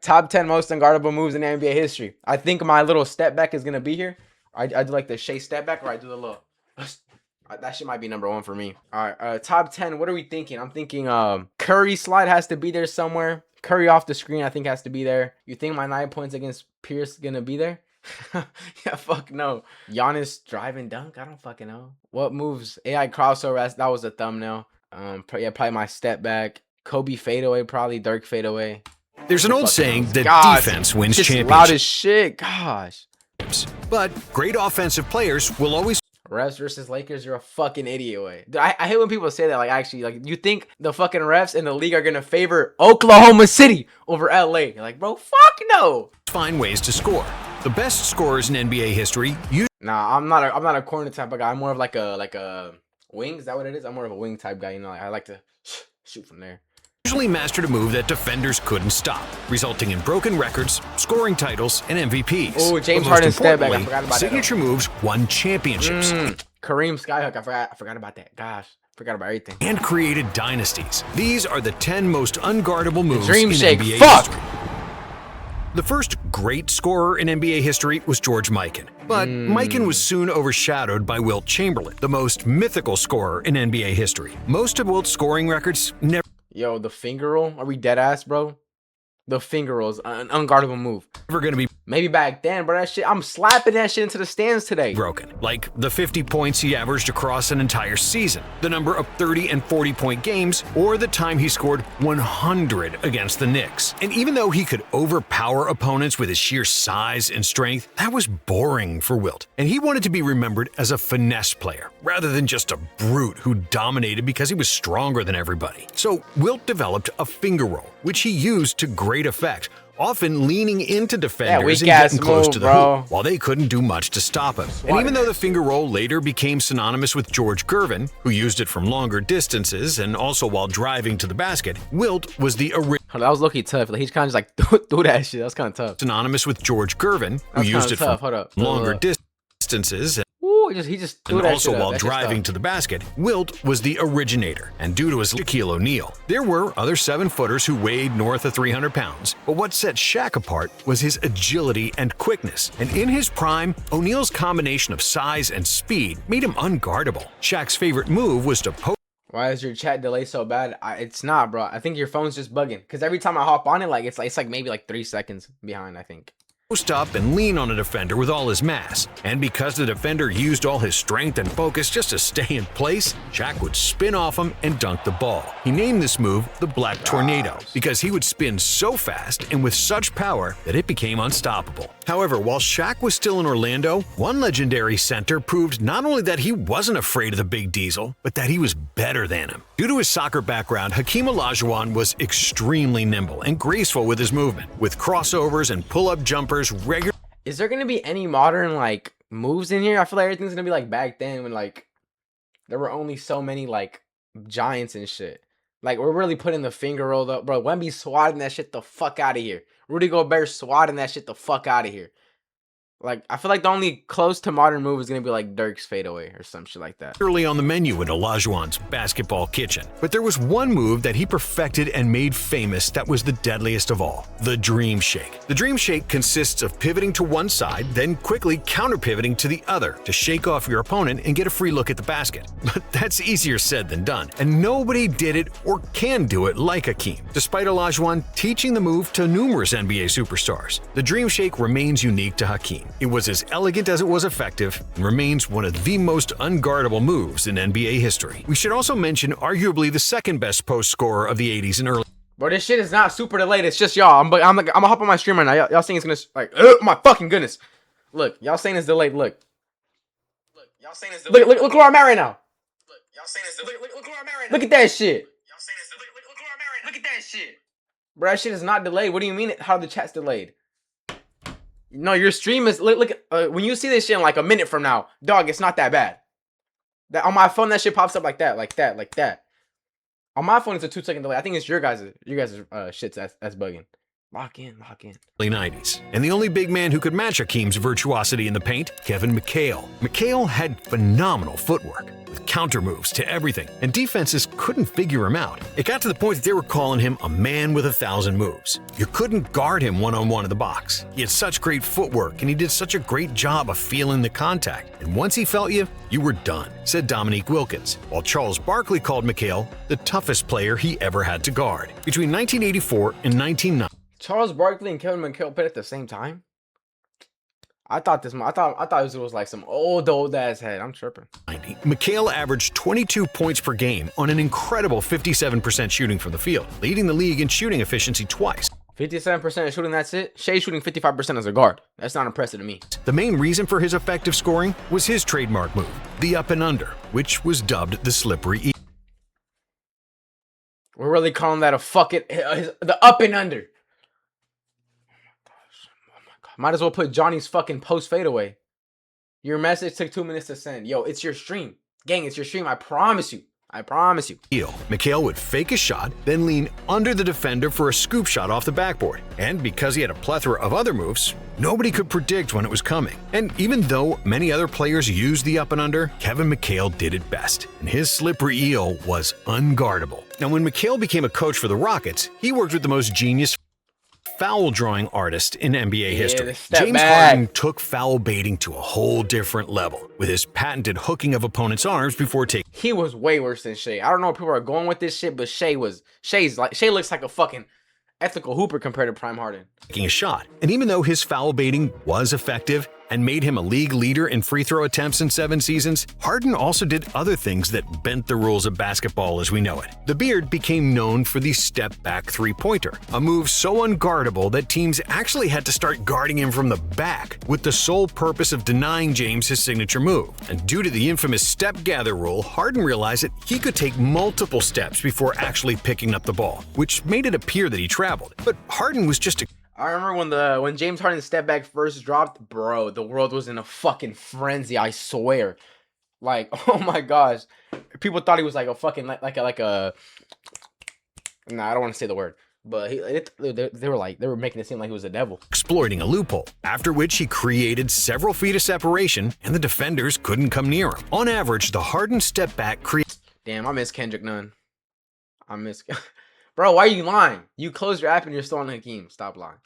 top 10 most unguardable moves in NBA history. I think my little step back is gonna be here. I do like the Shea step back, or I do the little. That shit might be number 1 for me. All right, top 10. What are we thinking? I'm thinking Curry slide has to be there somewhere. Curry off the screen, I think, has to be there. You think my 9 points against Pierce gonna be there? Yeah, fuck no. Giannis driving dunk? I don't fucking know. What moves? AI crossover, that was a thumbnail. Yeah, probably my step back. Kobe fadeaway, probably. Dirk fadeaway. There's an old saying that defense wins championships. Loud as shit. Gosh. But great offensive players will always... Refs versus Lakers, you're a fucking idiot. Way. I hate when people say that. Like, actually, like, you think the fucking refs in the league are gonna favor Oklahoma City over LA? You're like, bro, fuck no. Find ways to score. The best scorers in NBA history. Nah, I'm not a corner type of guy. I'm more of like a wing. Is that what it is? I'm more of a wing type guy. You know, like, I like to shoot from there. Usually mastered a move that defenders couldn't stop, resulting in broken records, scoring titles, and MVPs. Oh, James Harden step back. I forgot about signature that. Moves won championships. Kareem skyhook. I forgot about that. Gosh, forgot about everything. And created dynasties. These are the 10 most unguardable moves Dream in shake. NBA Fuck. history. The first great scorer in NBA history was George Mikan. But Mikan was soon overshadowed by Wilt Chamberlain, the most mythical scorer in NBA history. Most of Wilt's scoring records never... Yo, the finger roll? Are we dead ass, bro? The finger roll is an unguardable move. Never gonna be... Maybe back then, but that shit, I'm slapping that shit into the stands today. Broken. Like the 50 points he averaged across an entire season, the number of 30 and 40-point games, or the time he scored 100 against the Knicks. And even though he could overpower opponents with his sheer size and strength, that was boring for Wilt. And he wanted to be remembered as a finesse player, rather than just a brute who dominated because he was stronger than everybody. So Wilt developed a finger roll, which he used to great effect, often leaning into defenders and getting close to the hoop, while they couldn't do much to stop him. And even though the finger roll later became synonymous with George Gervin, who used it from longer distances and also while driving to the basket, Wilt was the original. That was low-key tough. Like, he's kind of just like threw that shit. That's kind of tough. Synonymous with George Gervin, who used it from longer distances. He just threw and that also shit while driving to the basket, Wilt was the originator, and due to his Shaquille O'Neal, there were other 7-footers who weighed north of 300 pounds. But what set Shaq apart was his agility and quickness, and in his prime, O'Neal's combination of size and speed made him unguardable. Shaq's favorite move was to post. Why is your chat delay so bad? It's not, bro. I think your phone's just bugging, because every time I hop on it, like it's like maybe like 3 seconds behind, I think. Post up and lean on a defender with all his mass. And because the defender used all his strength and focus just to stay in place, Shaq would spin off him and dunk the ball. He named this move the Black Tornado because he would spin so fast and with such power that it became unstoppable. However, while Shaq was still in Orlando, one legendary center proved not only that he wasn't afraid of the Big Diesel, but that he was better than him. Due to his soccer background, Hakeem Olajuwon was extremely nimble and graceful with his movement, with crossovers and pull-up jumpers regular. Is there gonna be any modern like moves in here? I feel like everything's gonna be like back then when like there were only so many like giants and shit. Like we're really putting the finger roll up, bro. Wemby swatting that shit the fuck out of here. Rudy Gobert swatting that shit the fuck out of here. Like, I feel like the only close to modern move is going to be like Dirk's fadeaway or some shit like that. Early on the menu in Olajuwon's basketball kitchen. But there was one move that he perfected and made famous that was the deadliest of all, the Dream Shake. The Dream Shake consists of pivoting to one side, then quickly counter-pivoting to the other to shake off your opponent and get a free look at the basket. But that's easier said than done, and nobody did it or can do it like Hakeem. Despite Olajuwon teaching the move to numerous NBA superstars, the Dream Shake remains unique to Hakeem. It was as elegant as it was effective and remains one of the most unguardable moves in NBA history. We should also mention arguably the second best post scorer of the 80s and early. Bro, this shit is not super delayed. It's just y'all. I'm gonna hop on my stream right now. Y'all saying it's gonna like, my fucking goodness. Look, y'all saying it's delayed. Look, y'all saying it's delayed. Look where I'm at right now. Look, y'all saying it's delayed. Look where I'm at right now. Look at that shit. Y'all saying it's delayed. Look where I'm at right now. Look at that shit. Bro, that shit is not delayed. What do you mean? How the chat's delayed? No, your stream is look when you see this shit in like a minute from now, dog, it's not that bad. That on my phone, that shit pops up like that. On my phone, it's a 2-second delay. I think it's your guys' shit's that's bugging. Lock in, lock in. Early 90s. And the only big man who could match Hakeem's virtuosity in the paint, Kevin McHale. McHale had phenomenal footwork, with counter moves to everything, and defenses couldn't figure him out. It got to the point that they were calling him a man with 1,000 moves. You couldn't guard him one-on-one in the box. He had such great footwork, and he did such a great job of feeling the contact. And once he felt you, you were done, said Dominique Wilkins, while Charles Barkley called McHale the toughest player he ever had to guard. Between 1984 and 1990, Charles Barkley and Kevin McHale played at the same time. I thought this was like some old ass head. I'm tripping. McHale averaged 22 points per game on an incredible 57% shooting from the field, leading the league in shooting efficiency twice. 57% shooting, that's it. Shea shooting 55% as a guard. That's not impressive to me. The main reason for his effective scoring was his trademark move, the up and under, which was dubbed the slippery E. We're really calling that a the up and under. Might as well put Johnny's fucking post fadeaway. Your message took 2 minutes to send. Yo, it's your stream. Gang, it's your stream. I promise you. I promise you. McHale would fake a shot, then lean under the defender for a scoop shot off the backboard. And because he had a plethora of other moves, nobody could predict when it was coming. And even though many other players used the up and under, Kevin McHale did it best. And his slippery eel was unguardable. Now, when McHale became a coach for the Rockets, he worked with the most genius foul drawing artist in NBA history. James Harden took foul baiting to a whole different level with his patented hooking of opponents' arms before taking. He was way worse than Shea. I don't know if people are going with this shit, but Shea looks like a fucking ethical hooper compared to Prime Harden. Taking a shot. And even though his foul baiting was effective and made him a league leader in free throw attempts in 7 seasons, Harden also did other things that bent the rules of basketball as we know it. The Beard became known for the step-back three-pointer, a move so unguardable that teams actually had to start guarding him from the back, with the sole purpose of denying James his signature move. And due to the infamous step-gather rule, Harden realized that he could take multiple steps before actually picking up the ball, which made it appear that he traveled. But Harden was just a I remember when James Harden's step back first dropped, bro, the world was in a fucking frenzy, I swear. Like, oh my gosh. People thought he was like a fucking nah, I don't want to say the word. But they were making it seem like he was a devil. Exploiting a loophole, after which he created several feet of separation and the defenders couldn't come near him. On average, the Harden step back Damn, I miss Kendrick Nunn. Bro, why are you lying? You closed your app and you're still on Hakeem. Stop lying.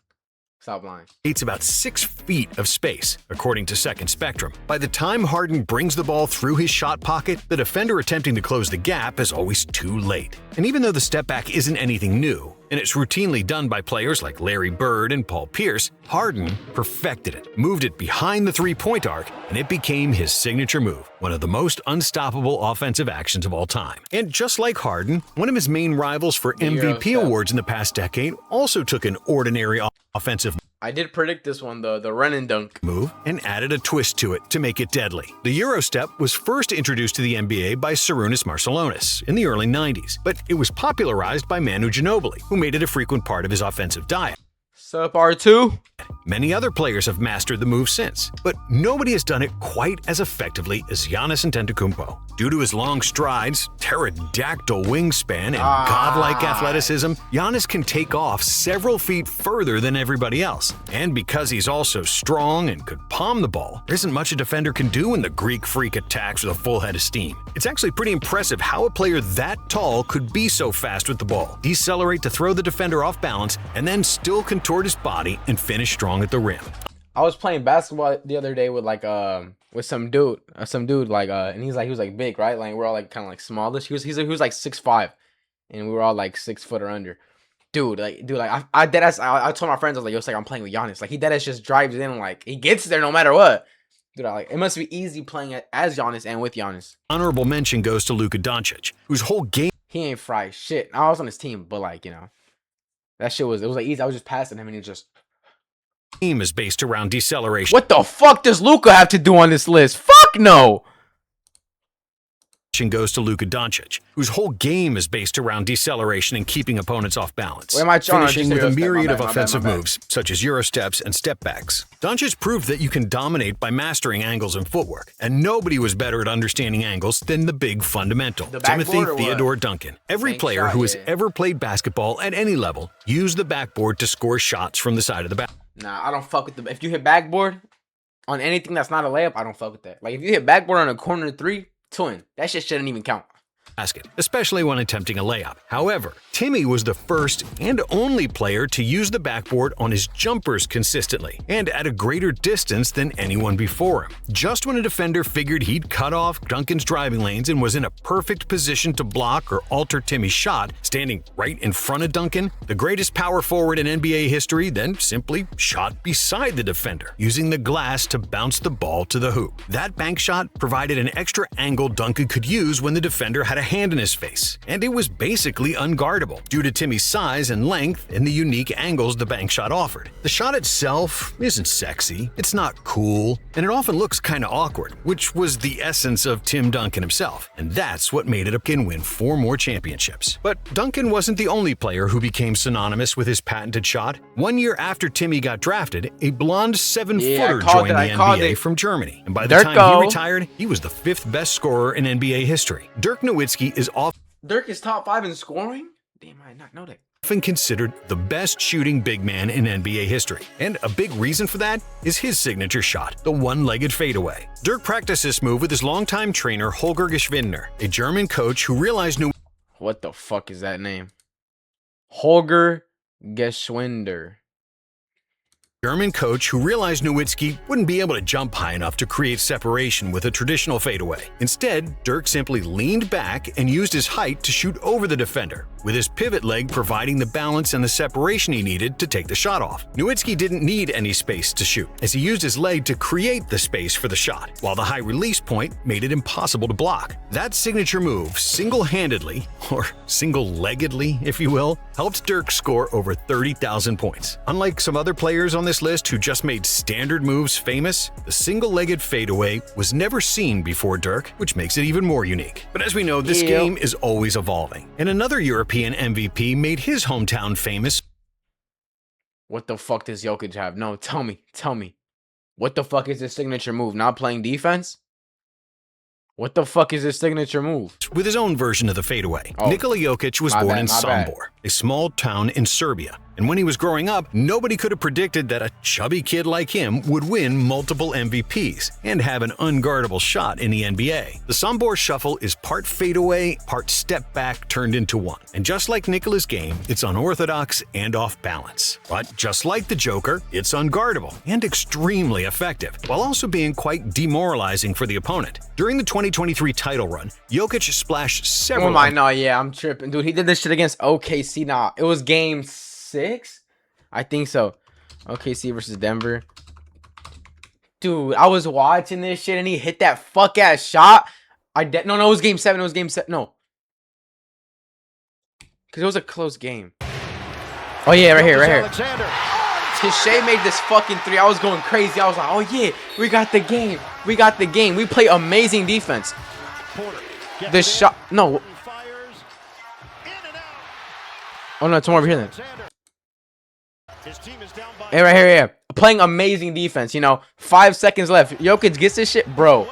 Stop lying. It's about 6 feet of space, according to Second Spectrum. By the time Harden brings the ball through his shot pocket, the defender attempting to close the gap is always too late. And even though the step back isn't anything new, and it's routinely done by players like Larry Bird and Paul Pierce, Harden perfected it, moved it behind the three-point arc, and it became his signature move, one of the most unstoppable offensive actions of all time. And just like Harden, one of his main rivals for MVP awards in the past decade also took an ordinary offensive I did predict this one, the run and dunk move, and added a twist to it to make it deadly. The Euro step was first introduced to the NBA by Sarunas Marciulionis in the early 90s, but it was popularized by Manu Ginobili, who made it a frequent part of his offensive diet. Sup, R2? Many other players have mastered the move since, but nobody has done it quite as effectively as Giannis Antetokounmpo. Due to his long strides, pterodactyl wingspan, and godlike athleticism, Giannis can take off several feet further than everybody else. And because he's also strong and could palm the ball, there isn't much a defender can do when the Greek freak attacks with a full head of steam. It's actually pretty impressive how a player that tall could be so fast with the ball, decelerate to throw the defender off balance, and then still contort his body and finish strong at the rim. I was playing basketball the other day with with some dude and he was like big, right? Like we're all like kind of like smallish. He was like 6'5", and we were all like 6 foot or under. Dude, I deadass. I told my friends, I was like, yo, it's like I'm playing with Giannis. Like he deadass just drives in, like he gets there no matter what. Dude, it must be easy playing as Giannis and with Giannis. Honorable mention goes to Luka Doncic, whose whole game. He ain't fry shit. I was on his team, but like that shit was like easy. I was just passing him and he just. Team is based around deceleration. What the fuck does Luka have to do on this list? Fuck no. goes to Luka Doncic, whose whole game is based around deceleration and keeping opponents off balance, Wait, am I finishing with a Eurostep? myriad My of bad, offensive my bad. moves, such as Euro steps and step backs. Doncic proved that you can dominate by mastering angles and footwork, and nobody was better at understanding angles than the big fundamental, The Timothy backboard or what? Theodore Duncan. Every Bank player shot, who has yeah. ever played basketball at any level used the backboard to score shots from the side of the basket. Nah, I don't fuck with the. If you hit backboard on anything that's not a layup, I don't fuck with that. Like if you hit backboard on a corner three, twin, that shit shouldn't even count. Especially when attempting a layup. However, Timmy was the first and only player to use the backboard on his jumpers consistently and at a greater distance than anyone before him. Just when a defender figured he'd cut off Duncan's driving lanes and was in a perfect position to block or alter Timmy's shot, standing right in front of Duncan, the greatest power forward in NBA history then simply shot beside the defender, using the glass to bounce the ball to the hoop. That bank shot provided an extra angle Duncan could use when the defender had a hand in his face, and it was basically unguardable due to Timmy's size and length and the unique angles the bank shot offered. The shot itself isn't sexy, it's not cool, and it often looks kinda awkward, which was the essence of Tim Duncan himself, and that's what made it up and win 4 more championships. But Duncan wasn't the only player who became synonymous with his patented shot. 1 year after Timmy got drafted, a blonde 7-footer joined the NBA from Germany, and by the time he retired, he was the 5th best scorer in NBA history. Dirk Nowitzki is Dirk is top 5 in scoring? Damn, I did not know that. often considered the best shooting big man in NBA history, and a big reason for that is his signature shot, the one-legged fadeaway. Dirk practiced this move with his longtime trainer Holger Geschwindner, a German coach who realized What the fuck is that name? Holger Geschwindner. Nowitzki wouldn't be able to jump high enough to create separation with a traditional fadeaway. Instead, Dirk simply leaned back and used his height to shoot over the defender, with his pivot leg providing the balance and the separation he needed to take the shot off. Nowitzki didn't need any space to shoot, as he used his leg to create the space for the shot, while the high release point made it impossible to block. That signature move single-handedly, or single-leggedly if you will, helped Dirk score over 30,000 points. Unlike some other players on this list who just made standard moves famous, the single-legged fadeaway was never seen before Dirk, which makes it even more unique. But as we know, this game is always evolving, and another European MVP made his hometown famous. What the fuck does Jokic have? No, tell me. What the fuck is his signature move? Not playing defense? What the fuck is his signature move? With his own version of the fadeaway. Nikola Jokic was born in Sombor, a small town in Serbia. And when he was growing up, nobody could have predicted that a chubby kid like him would win multiple MVPs and have an unguardable shot in the NBA. The Sombor shuffle is part fadeaway, part step back turned into one. And just like Nikola's game, it's unorthodox and off balance. But just like the Joker, it's unguardable and extremely effective, while also being quite demoralizing for the opponent. During the 2023 title run, Jokic splashed several... Oh my, no, yeah, I'm tripping. Dude, he did this shit against OKC. Nah, it was game 6? I think so. OKC versus Denver. Dude, I was watching this shit and he hit that fuck ass shot. No, it was game 7. It was game 7. No. Because it was a close game. Oh, yeah, right here. Shea made this fucking 3. I was going crazy. I was like, oh, yeah, we got the game. We play amazing defense. The shot. No. Oh, no, it's more over here then. Hey, right here, yeah. Playing amazing defense, 5 seconds left. Jokic gets this shit. Bro.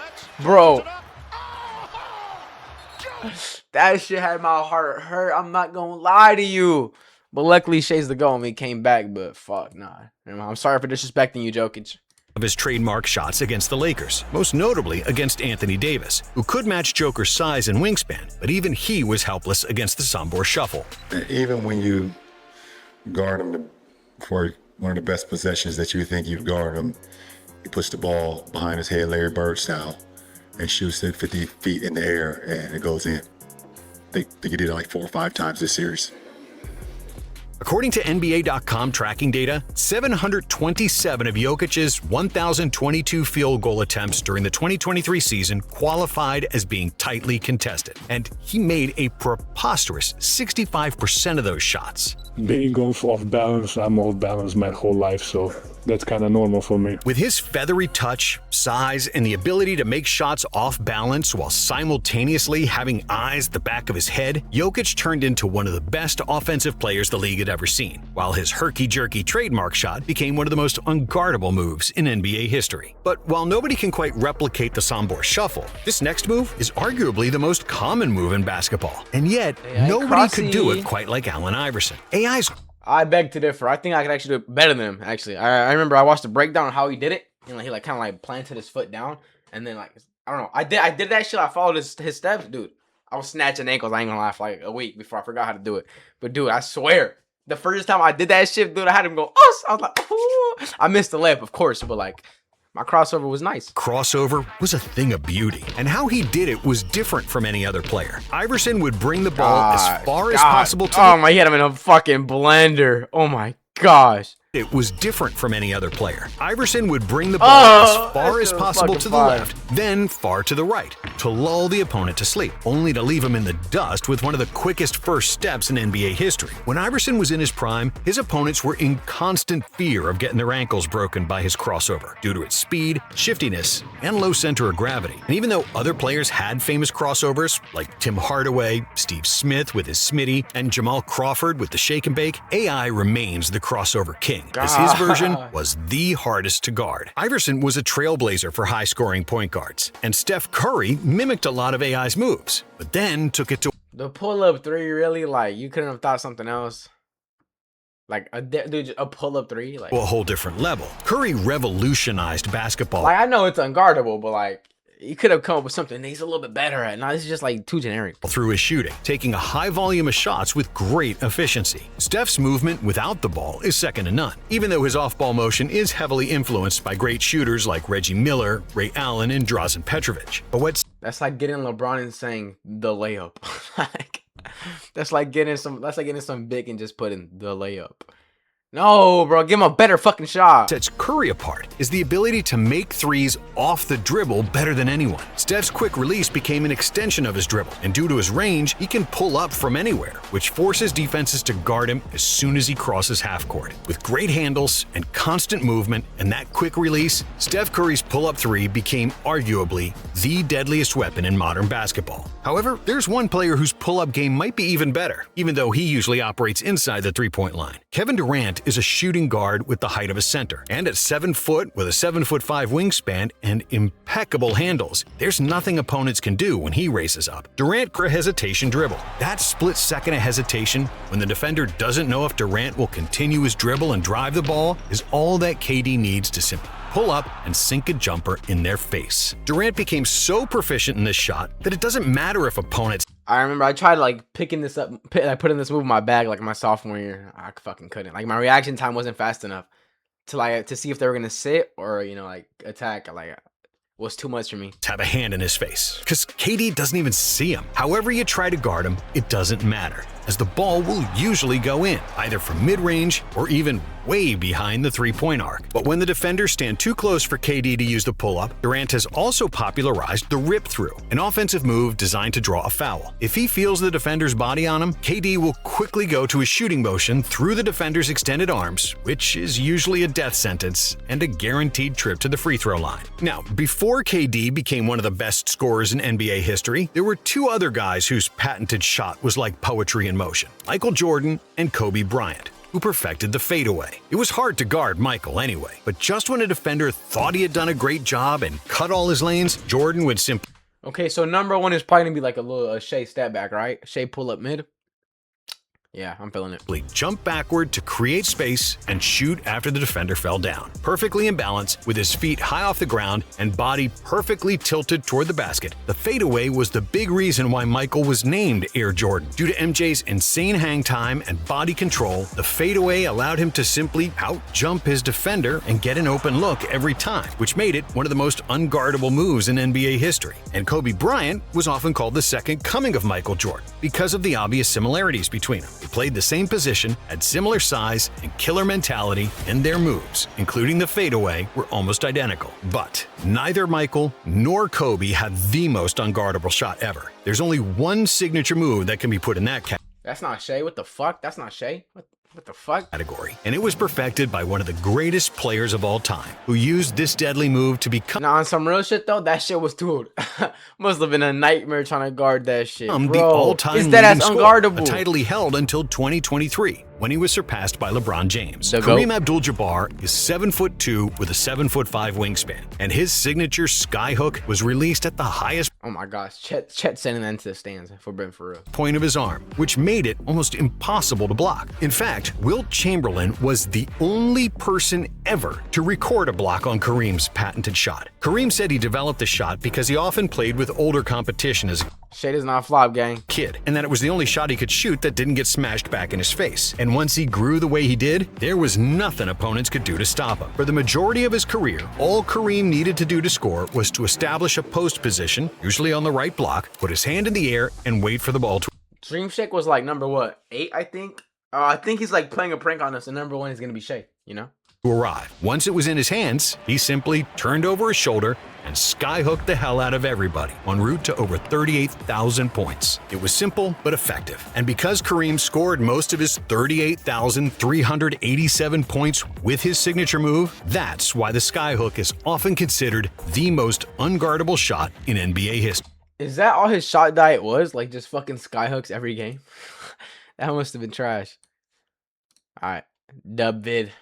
That shit had my heart hurt. I'm not gonna lie to you. But luckily, Shea's the goal and he came back. But fuck, nah. I'm sorry for disrespecting you, Jokic. Of his trademark shots against the Lakers, most notably against Anthony Davis, who could match Joker's size and wingspan, but even he was helpless against the Sombor shuffle. Even when you guard him for one of the best possessions that you think you've guarded him, he puts the ball behind his head, Larry Bird style, and shoots it 50 feet in the air, and it goes in. They did it like 4 or 5 times this series. According to NBA.com tracking data, 727 of Jokic's 1,022 field goal attempts during the 2023 season qualified as being tightly contested, and he made a preposterous 65% of those shots. Being going off balance, I'm off balance my whole life, so that's kind of normal for me. With his feathery touch, size, and the ability to make shots off balance while simultaneously having eyes at the back of his head, Jokic turned into one of the best offensive players the league had ever seen, while his herky-jerky trademark shot became one of the most unguardable moves in NBA history. But while nobody can quite replicate the Sombor shuffle, this next move is arguably the most common move in basketball, and yet nobody could do it quite like Allen Iverson. I beg to differ. I think I could actually do it better than him, actually. I remember I watched the breakdown on how he did it. You know, he like kind of like planted his foot down. And then like, I don't know. I did that shit. I followed his steps. Dude, I was snatching ankles. I ain't gonna lie, for like a week before I forgot how to do it. But dude, I swear, the first time I did that shit, dude, I had him go, oh! I was like, ooh. I missed the lip, of course. But like, my crossover was nice. Crossover was a thing of beauty, and how he did it was different from any other player. Iverson would bring the ball as far as possible to he had him in a fucking blender. Oh my gosh. It was different from any other player. Iverson would bring the ball as far as possible to the left, then far to the right, to lull the opponent to sleep, only to leave him in the dust with one of the quickest first steps in NBA history. When Iverson was in his prime, his opponents were in constant fear of getting their ankles broken by his crossover due to its speed, shiftiness, and low center of gravity. And even though other players had famous crossovers, like Tim Hardaway, Steve Smith with his Smitty, and Jamal Crawford with the Shake and Bake, AI remains the crossover king, as his version was the hardest to guard. Iverson was a trailblazer for high-scoring point guards, and Steph Curry mimicked a lot of AI's moves, but then took it to the pull-up three. Really, like, you couldn't have thought something else. Like a pull-up three, like a whole different level. Curry revolutionized basketball. Like, I know it's unguardable, but like, you could have come up with something he's a little bit better at. No, this is just like too generic. Through his shooting, taking a high volume of shots with great efficiency. Steph's movement without the ball is second to none, even though his off-ball motion is heavily influenced by great shooters like Reggie Miller, Ray Allen, and Drazen Petrovic. But that's like getting LeBron and saying the layup. Like, that's like getting some big and just putting the layup. No, bro, give him a better fucking shot. Sets Curry apart is the ability to make threes off the dribble better than anyone. Steph's quick release became an extension of his dribble, and due to his range, he can pull up from anywhere, which forces defenses to guard him as soon as he crosses half court. With great handles and constant movement and that quick release, Steph Curry's pull-up three became arguably the deadliest weapon in modern basketball. However, there's one player whose pull-up game might be even better, even though he usually operates inside the three-point line. Kevin Durant is a shooting guard with the height of a center, and at 7 foot with a 7'5" wingspan and impeccable handles, there's nothing opponents can do when he races up. Durant hesitation dribble. That split second of hesitation when the defender doesn't know if Durant will continue his dribble and drive the ball is all that KD needs to simply pull up and sink a jumper in their face. Durant became so proficient in this shot that it doesn't matter if opponents. I remember I tried like picking this up, putting this move in my bag like my sophomore year. I fucking couldn't. Like, my reaction time wasn't fast enough to see if they were gonna sit or, you know, like attack. Like, was too much for me. Have a hand in his face, because KD doesn't even see him. However you try to guard him, it doesn't matter, as the ball will usually go in, either from mid-range or even way behind the three-point arc. But when the defenders stand too close for KD to use the pull-up, Durant has also popularized the rip-through, an offensive move designed to draw a foul. If he feels the defender's body on him, KD will quickly go to his shooting motion through the defender's extended arms, which is usually a death sentence and a guaranteed trip to the free throw line. Now, before KD became one of the best scorers in NBA history, there were two other guys whose patented shot was like poetry in motion: Michael Jordan and Kobe Bryant, who perfected the fadeaway. It was hard to guard Michael anyway, but just when a defender thought he had done a great job and cut all his lanes, Jordan would simply... Okay, so number one is probably gonna be like a Shea step back, right? Shea pull up mid. Yeah, I'm feeling it. Jump backward to create space and shoot after the defender fell down. Perfectly in balance, with his feet high off the ground and body perfectly tilted toward the basket, the fadeaway was the big reason why Michael was named Air Jordan. Due to MJ's insane hang time and body control, the fadeaway allowed him to simply out-jump his defender and get an open look every time, which made it one of the most unguardable moves in NBA history. And Kobe Bryant was often called the second coming of Michael Jordan because of the obvious similarities between them. They played the same position, had similar size and killer mentality, and their moves, including the fadeaway, were almost identical. But neither Michael nor Kobe had the most unguardable shot ever. There's only one signature move that can be put in that category. That's not Shea. What the fuck? That's not Shea. What? What the fuck? Category, and it was perfected by one of the greatest players of all time, who used this deadly move to become Now on some real shit though, that shit was dude. Must have been a nightmare trying to guard that shit. Bro, the all-time is that as leading scorer, unguardable? a title he held until 2023, when he was surpassed by LeBron James. The GOAT. Kareem Abdul-Jabbar is 7'2" with a 7'5" wingspan, and his signature skyhook was released at the highest Oh my gosh, Chet sending that into the stands for being for real. point of his arm, which made it almost impossible to block. In fact, Wilt Chamberlain was the only person ever to record a block on Kareem's patented shot. Kareem said he developed the shot because he often played with older competition as a Shit is not flop, gang. kid, and that it was the only shot he could shoot that didn't get smashed back in his face. And once he grew the way he did, there was nothing opponents could do to stop him. For the majority of his career, all Kareem needed to do to score was to establish a post position, usually on the right block, put his hand in the air, and wait for the ball to Dream Shake was like number what? 8, I think. I think he's like playing a prank on us, and number 1 is gonna be Shake. You know? arrive. Once it was in his hands, he simply turned over his shoulder and skyhooked the hell out of everybody, en route to over 38,000 points. It was simple but effective. And because Kareem scored most of his 38,387 points with his signature move, that's why the skyhook is often considered the most unguardable shot in NBA history. Is that all his shot diet was? Like just fucking skyhooks every game? That must have been trash. All right, dub vid.